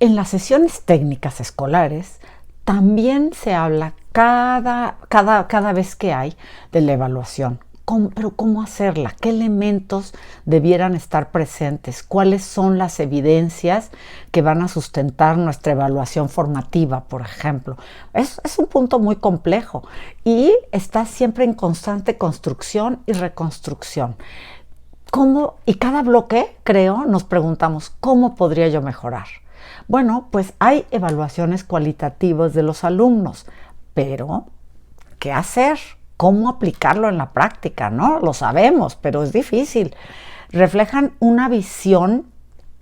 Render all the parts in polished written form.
En las sesiones técnicas escolares también se habla cada vez que hay de la evaluación. Pero ¿cómo hacerla? ¿Qué elementos debieran estar presentes? ¿Cuáles son las evidencias que van a sustentar nuestra evaluación formativa, por ejemplo? Es un punto muy complejo y está siempre en constante construcción y reconstrucción. Y cada bloque, creo, nos preguntamos, ¿cómo podría yo mejorar? Bueno, pues hay evaluaciones cualitativas de los alumnos, pero ¿qué hacer? ¿Cómo aplicarlo en la práctica? ¿No? Lo sabemos, pero es difícil. Reflejan una visión,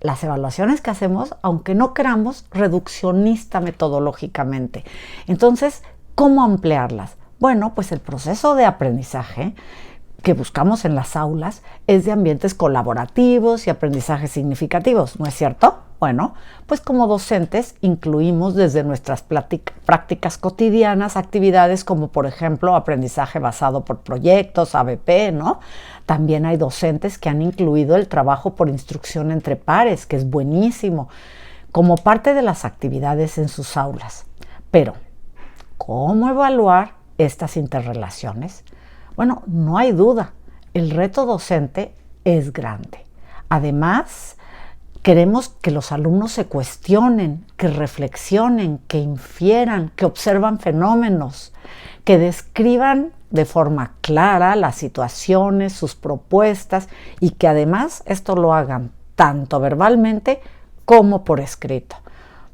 las evaluaciones que hacemos, aunque no queramos, reduccionista metodológicamente. Entonces, ¿cómo ampliarlas? Bueno, pues el proceso de aprendizaje que buscamos en las aulas es de ambientes colaborativos y aprendizajes significativos, ¿no es cierto? Bueno, pues como docentes incluimos desde nuestras prácticas cotidianas actividades como por ejemplo aprendizaje basado por proyectos, ABP, ¿no? También hay docentes que han incluido el trabajo por instrucción entre pares, que es buenísimo, como parte de las actividades en sus aulas. Pero, ¿cómo evaluar estas interrelaciones? Bueno, no hay duda, el reto docente es grande. Además, queremos que los alumnos se cuestionen, que reflexionen, que infieran, que observan fenómenos, que describan de forma clara las situaciones, sus propuestas y que además esto lo hagan tanto verbalmente como por escrito.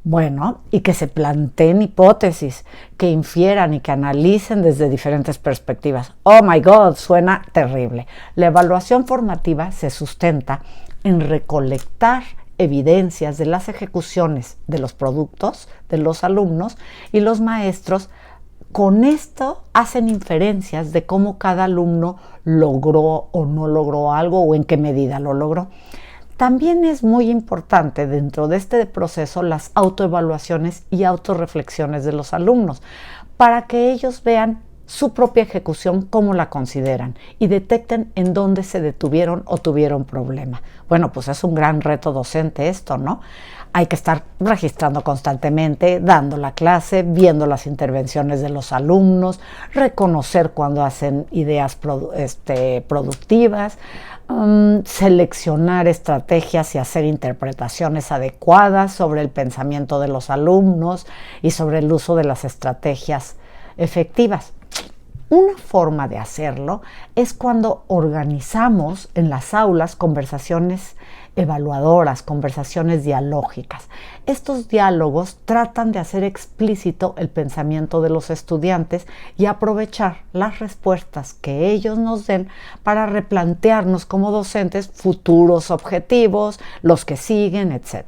Bueno, y que se planteen hipótesis, que infieran y que analicen desde diferentes perspectivas. Oh my God, suena terrible. La evaluación formativa se sustenta en recolectar evidencias de las ejecuciones de los productos de los alumnos y los maestros. Con esto hacen inferencias de cómo cada alumno logró o no logró algo o en qué medida lo logró. También es muy importante dentro de este proceso las autoevaluaciones y autorreflexiones de los alumnos para que ellos vean su propia ejecución, cómo la consideran y detecten en dónde se detuvieron o tuvieron problema. Bueno, pues es un gran reto docente esto, ¿no? Hay que estar registrando constantemente, dando la clase, viendo las intervenciones de los alumnos, reconocer cuando hacen ideas productivas, seleccionar estrategias y hacer interpretaciones adecuadas sobre el pensamiento de los alumnos y sobre el uso de las estrategias efectivas. Una forma de hacerlo es cuando organizamos en las aulas conversaciones evaluadoras, conversaciones dialógicas. Estos diálogos tratan de hacer explícito el pensamiento de los estudiantes y aprovechar las respuestas que ellos nos den para replantearnos como docentes futuros objetivos, los que siguen, etc.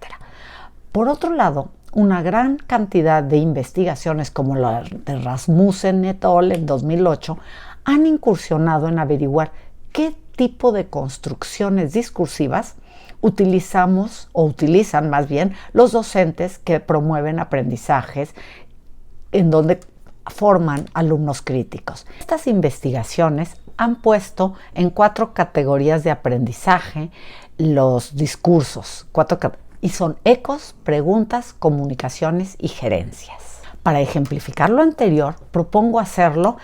Por otro lado, una gran cantidad de investigaciones como la de Rasmussen et al. En 2008 han incursionado en averiguar qué tipo de construcciones discursivas utilizan más bien los docentes que promueven aprendizajes en donde forman alumnos críticos. Estas investigaciones han puesto en 4 categorías de aprendizaje los discursos, y son ecos, preguntas, comunicaciones y gerencias. Para ejemplificar lo anterior, propongo hacerlo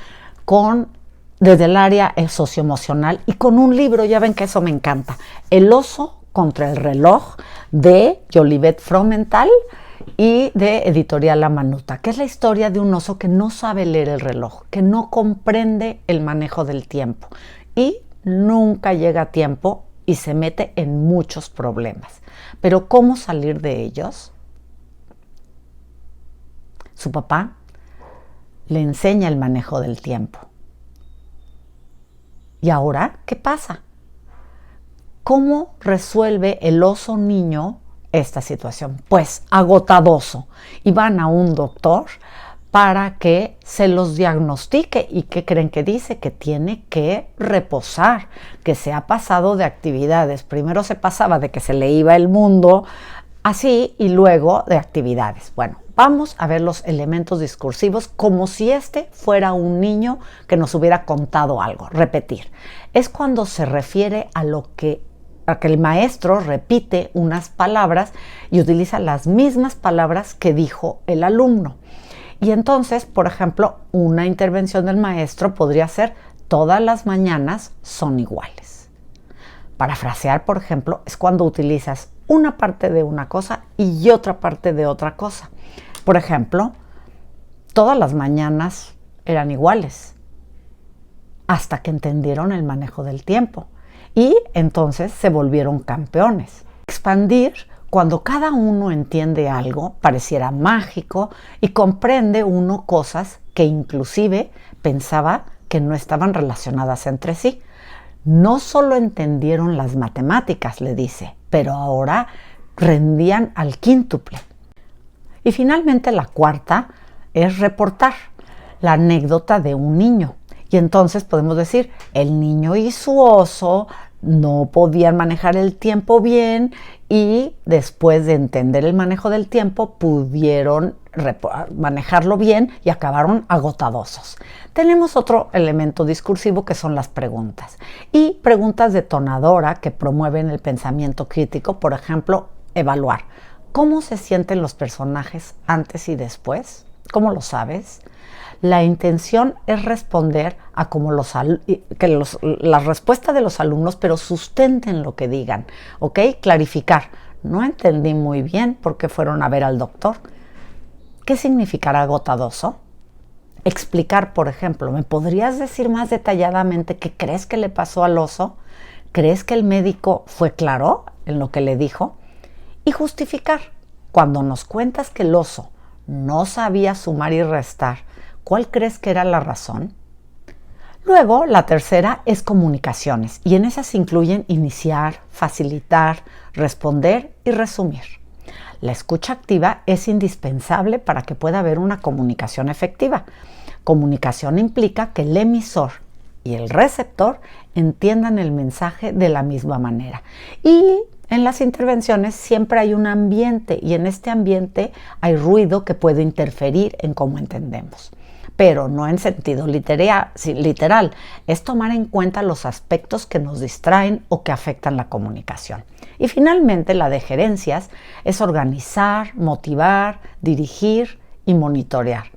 desde el área socioemocional y con un libro, ya ven que eso me encanta, El oso contra el reloj, de Jolivet Fromental y de Editorial La Manuta, que es la historia de un oso que no sabe leer el reloj, que no comprende el manejo del tiempo y nunca llega a tiempo y se mete en muchos problemas. Pero ¿cómo salir de ellos? Su papá le enseña el manejo del tiempo. ¿Y ahora qué pasa? ¿Cómo resuelve el oso niño esta situación? Pues agotadoso. Y van a un doctor para que se los diagnostique. ¿Y qué creen que dice? Que tiene que reposar, que se ha pasado de actividades. Primero se pasaba de que se le iba el mundo así y luego de actividades. Bueno, vamos a ver los elementos discursivos como si este fuera un niño que nos hubiera contado algo. Repetir. Es cuando se refiere a lo que a que el maestro repite unas palabras y utiliza las mismas palabras que dijo el alumno. Y entonces, por ejemplo, una intervención del maestro podría ser: todas las mañanas son iguales. Parafrasear, por ejemplo, es cuando utilizas una parte de una cosa y otra parte de otra cosa. Por ejemplo, todas las mañanas eran iguales hasta que entendieron el manejo del tiempo y entonces se volvieron campeones. Expandir: cuando cada uno entiende algo, pareciera mágico y comprende uno cosas que inclusive pensaba que no estaban relacionadas entre sí. No solo entendieron las matemáticas, le dice, pero ahora rendían al quíntuple. Y finalmente la cuarta es reportar la anécdota de un niño. Y entonces podemos decir: el niño y su oso no podían manejar el tiempo bien y después de entender el manejo del tiempo pudieron manejarlo bien y acabaron agotadosos. Tenemos otro elemento discursivo que son las preguntas. Y preguntas detonadora que promueven el pensamiento crítico, por ejemplo, evaluar. ¿Cómo se sienten los personajes antes y después? ¿Cómo lo sabes? La intención es responder a como la respuesta de los alumnos, pero sustenten lo que digan, ¿ok? Clarificar. No entendí muy bien por qué fueron a ver al doctor. ¿Qué significará agotadoso? Explicar, por ejemplo, ¿me podrías decir más detalladamente qué crees que le pasó al oso? ¿Crees que el médico fue claro en lo que le dijo? Y justificar. Cuando nos cuentas que el oso no sabía sumar y restar, ¿cuál crees que era la razón? Luego, la tercera es comunicaciones, y en esas se incluyen iniciar, facilitar, responder y resumir. La escucha activa es indispensable para que pueda haber una comunicación efectiva. Comunicación implica que el emisor y el receptor entiendan el mensaje de la misma manera. Y en las intervenciones siempre hay un ambiente, y en este ambiente hay ruido que puede interferir en cómo entendemos. Pero no en sentido literal, es tomar en cuenta los aspectos que nos distraen o que afectan la comunicación. Y finalmente, la de gerencias es organizar, motivar, dirigir y monitorear.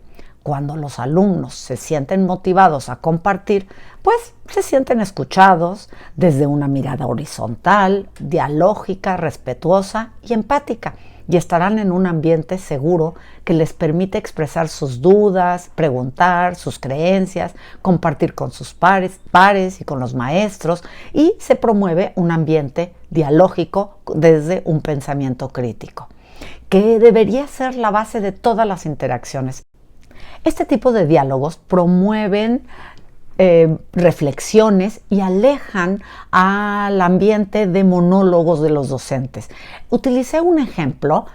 Cuando los alumnos se sienten motivados a compartir, pues se sienten escuchados desde una mirada horizontal, dialógica, respetuosa y empática, y estarán en un ambiente seguro que les permite expresar sus dudas, preguntar sus creencias, compartir con sus pares y con los maestros, y se promueve un ambiente dialógico desde un pensamiento crítico, que debería ser la base de todas las interacciones. Este tipo de diálogos promueven reflexiones y alejan al ambiente de monólogos de los docentes. Utilicé un ejemplo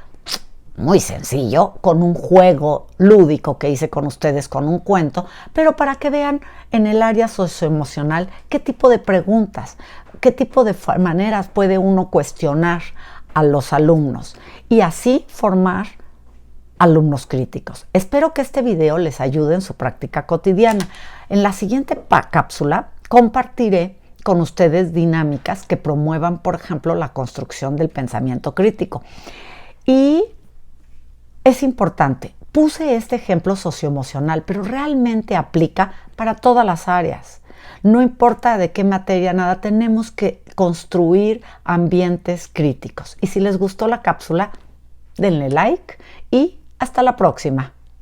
muy sencillo con un juego lúdico que hice con ustedes con un cuento, pero para que vean en el área socioemocional qué tipo de preguntas, qué tipo de maneras puede uno cuestionar a los alumnos y así formar alumnos críticos. Espero que este video les ayude en su práctica cotidiana. En la siguiente cápsula compartiré con ustedes dinámicas que promuevan, por ejemplo, la construcción del pensamiento crítico. Y es importante, puse este ejemplo socioemocional, pero realmente aplica para todas las áreas. No importa de qué materia, nada, tenemos que construir ambientes críticos. Y si les gustó la cápsula, denle like y hasta la próxima.